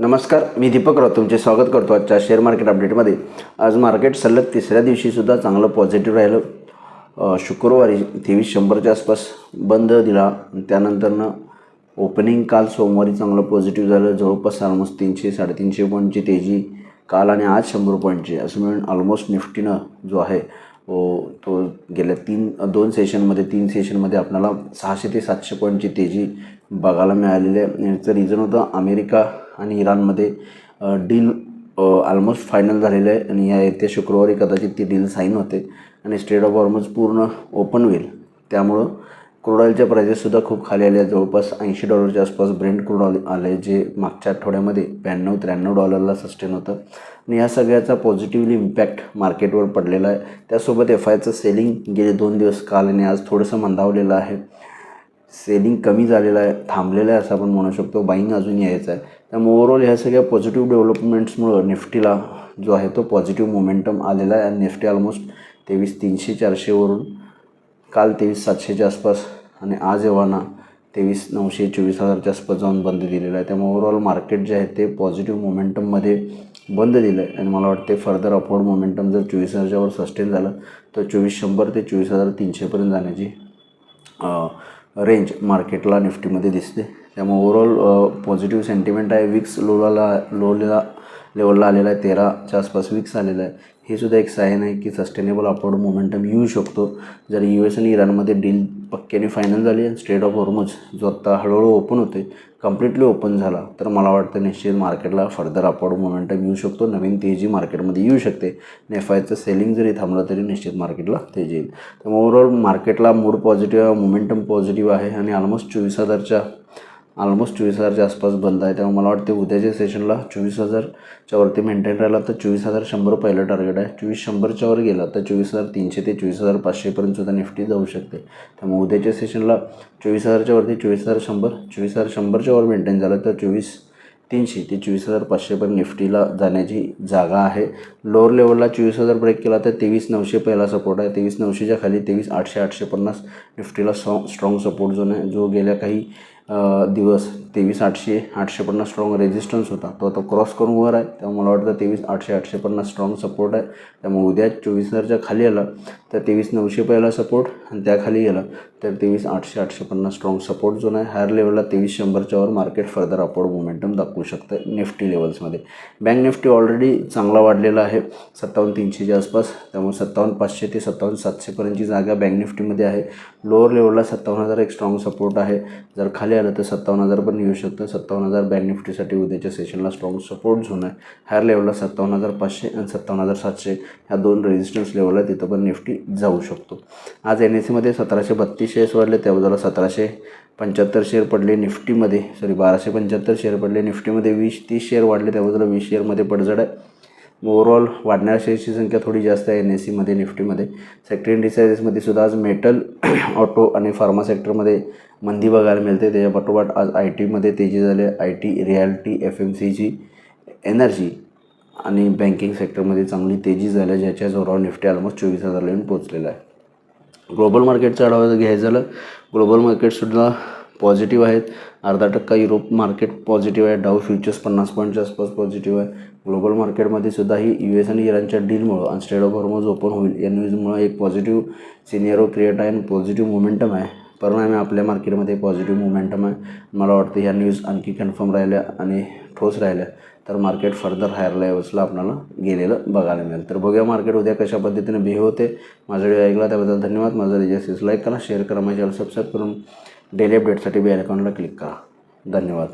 नमस्कार, मी दीपक राव तुमचे स्वागत करतो आजच्या शेअर मार्केट अपडेटमध्ये। आज मार्केट सलग तिसऱ्या दिवशीसुद्धा चांगलं पॉझिटिव्ह राहिलं। शुक्रवारी 2300च्या आसपास बंद दिला। त्यानंतरनं ओपनिंग काल सोमवारी चांगलं पॉझिटिव्ह झालं। जवळपास ऑलमोस्ट 300-350 पॉईंटची तेजी काल आणि आज 100 पॉईंटची असं मिळून ऑलमोस्ट निफ्टीनं जो आहे तो गेल्या तीन सेशनमध्ये आपल्याला 600 ते 700 पॉईंटची तेजी बघायला मिळालेली आहे। याचं रिझन होतं अमेरिका आणि इराणमध्ये डील ऑलमोस्ट फायनल झालेलं आहे आणि या येत्या शुक्रवारी कदाचित ती डील साईन होते आणि स्ट्रेट ऑफ हॉर्मुझ पूर्ण ओपन होईल। त्यामुळं क्रूड ऑइलच्या प्राइसेससुद्धा खूप खाली आल्या। जवळपास $80च्या आसपास ब्रेंट क्रूड ऑइल आले, जे मागच्या आठवड्यामध्ये $92-93 सस्टेन होतं आणि या सगळ्याचा पॉझिटिव्हली इम्पॅक्ट मार्केटवर पडलेला आहे। त्यासोबत FIचं सेलिंग गेले 2 दिवस काल आणि आज थोडंसं मंदावलेलं आहे। सेलिंग कमी झालेलं आहे, थांबलेलं आहे असं आपण म्हणू शकतो। बाईंग अजून यायचं आहे। त्यामुळे ओव्हरऑल ह्या सगळ्या पॉझिटिव्ह डेव्हलपमेंट्समुळं निफ्टीला जो आहे तो पॉझिटिव्ह मोमेंटम आलेला आहे आणि निफ्टी ऑलमोस्ट 23,300-400वरून काल 23,700च्या आसपास आणि आज एव्हाना 23,900-24,000च्या आसपास जाऊन बंद दिलेला आहे। त्यामुळे ओव्हरऑल मार्केट जे आहे ते पॉझिटिव्ह मोमेंटममध्ये बंद दिलं आहे आणि मला वाटते फर्दर अपवर्ड मोमेंटम जर 24,000वर सस्टेन झालं तर 2400 ते 24,300पर्यंत जाण्याची रेंज मार्केटला निफ्टीमध्ये दिसते। त्यामुळे ओव्हरऑल पॉझिटिव्ह सेंटिमेंट आहे। विक्स लेवलला आलेला आहे, 13च्या आसपास विक्स आलेला आहे। हे सुद्धा एक साईन आहे की सस्टेनेबल अपवर्ड मोमेंटम येऊ शकतो जर US आणि इराणमध्ये डील पक्क्याने फायनल झाली आणि स्ट्रेट ऑफ हॉर्मुझ जो आत्ता हळूहळू ओपन होते कम्प्लिटली ओपन झाला तर मला वाटतं निश्चित मार्केटला फर्दर अपवर्ड मोमेंटम येऊ शकतो। नवीन तेजी मार्केटमध्ये येऊ शकते आणि FIचं सेलिंग जरी थांबलं तरी निश्चित मार्केटला तेजी येईल। त्यामुळे ओव्हरऑल मार्केटला मूड पॉझिटिव्ह आहे, मोमेंटम पॉझिटिव्ह आहे आणि ऑलमोस्ट 24,000च्या आसपास बंद आहे। त्यामुळे मला वाटते उद्याच्या सेशनला 24,000च्या वरती मेंटेन राहिला तर 24,100 पहिलं टार्गेट आहे। 2400च्या वर गेला तर 24,300 ते 24,500पर्यंत सुद्धा निफ्टी जाऊ शकते। त्यामुळे उद्याच्या सेशनला 24,000च्या वरती 24,100च्या वर मेंटेन झालं तर 24,300 ते 24,500पर्यंत निफ्टीला जाण्याची जागा आहे। लोअर लेवलला 24,000 ब्रेक केला तर 23,900 पहिला सपोर्ट आहे। 23,900च्या खाली 23,800-850 निफ्टीला स्ट्रॉंग सपोर्ट झोन आहे, जो गेल्या काही दिवस 23,800-850 स्ट्रॉंग रेजिस्टन्स होता तो आता क्रॉस करून वर आहे। त्यामुळे मला वाटतं 23,800-850 स्ट्रॉंग सपोर्ट आहे। त्यामुळे उद्या 24,000च्या खाली आला तर 23,900 पहिला सपोर्ट आणि त्याखाली गेला तर 23,800-850 स्ट्रॉंग सपोर्ट झोन आहे। हायर लेवलला 2300च्या वर मार्केट फर्दर अपवर्ड मोमेंटम दाखवू शकतं निफ्टी लेवल्समध्ये। बँक निफ्टी ऑलरेडी चांगला वाढलेला आहे 57,300च्या आसपास। त्यामुळे 57,500 ते 57,700पर्यंतची जागा बँक निफ्टीमध्ये आहे। लोअर लेवलला 57,000 एक स्ट्रॉंग सपोर्ट आहे। जर खाली आलं तर 57,000 पण येऊ शकतं। 57,000 बँक निफ्टीसाठी उद्याच्या सेशनला स्ट्रॉंग सपोर्ट झोन आहे। हायर लेवलला 57,500 आणि 57,700 ह्या दोन रेजिस्टन्स लेवल आहे, तिथं पण निफ्टी जाऊ शकतो। आज NSEमध्ये 1732 शेअर्स वाढले, त्या बाजूला 1775 शेअर पडले निफ्टीमध्ये, 1275 शेअर पडले निफ्टीमध्ये। 20-30 शेअर वाढले, त्या बाजूला 20 शेअरमध्ये पडझड आहे। ओव्हरऑल वाढणाऱ्या शेअर्सची संख्या थोडी जास्त आहे NSEमध्ये निफ्टीमध्ये। सेक्टर इंडिसाइजेसमध्ये सुद्धा आज मेटल, ऑटो आणि फार्मा सेक्टरमध्ये मंदी बघायला मिळते। त्याच्या पाठोपाठ आज IT तेजी झाली आहे। IT, रिॲलिटी, FMCG, एनर्जी आणि बँकिंग सेक्टरमध्ये चांगली तेजी झाली आहे, ज्याच्या जोरावर निफ्टी ऑलमोस्ट 24,000ला येऊन पोहोचलेला आहे। ग्लोबल मार्केटचा आढावा घ्यायचा झालं, ग्लोबल मार्केटसुद्धा पॉझिटिव्ह आहेत। 0.5% युरोप मार्केट पॉझिटिव्ह आहे। डाऊ फ्युचर्स 50 पॉईंटच्या आसपास पॉझिटिव्ह आहे। ग्लोबल मार्केटमध्ये सुद्धा ही US आणि इराणच्या डीलमुळं आणि स्ट्रेट ऑफ हॉर्मुझ ओपन होईल या न्यूजमुळं एक पॉझिटिव्ह सिनेरिओ क्रिएट आहे आणि पॉझिटिव्ह मोमेंटम आहे। परिणामी आपल्या मार्केटमध्ये पॉझिटिव्ह मोमेंटम आहे। मला वाटतं ह्या न्यूज आणखी कन्फर्म राहिल्या आणि ठोस राहिल्या तर मार्केट फर्दर हायर लेवल्सला आपल्याला गेलेलं बघायला मिळेल। तर बघूया मार्केट उद्या कशा पद्धतीने बिहेव होते। माझा व्हिडिओ ऐकला त्याबद्दल धन्यवाद। माझा रिजेक्ट लाईक करा, शेअर करा, माझ्या चॅनल सबस्क्राईब करून डेली अपडेटसाठी बेल आयकॉनला क्लिक करा। धन्यवाद।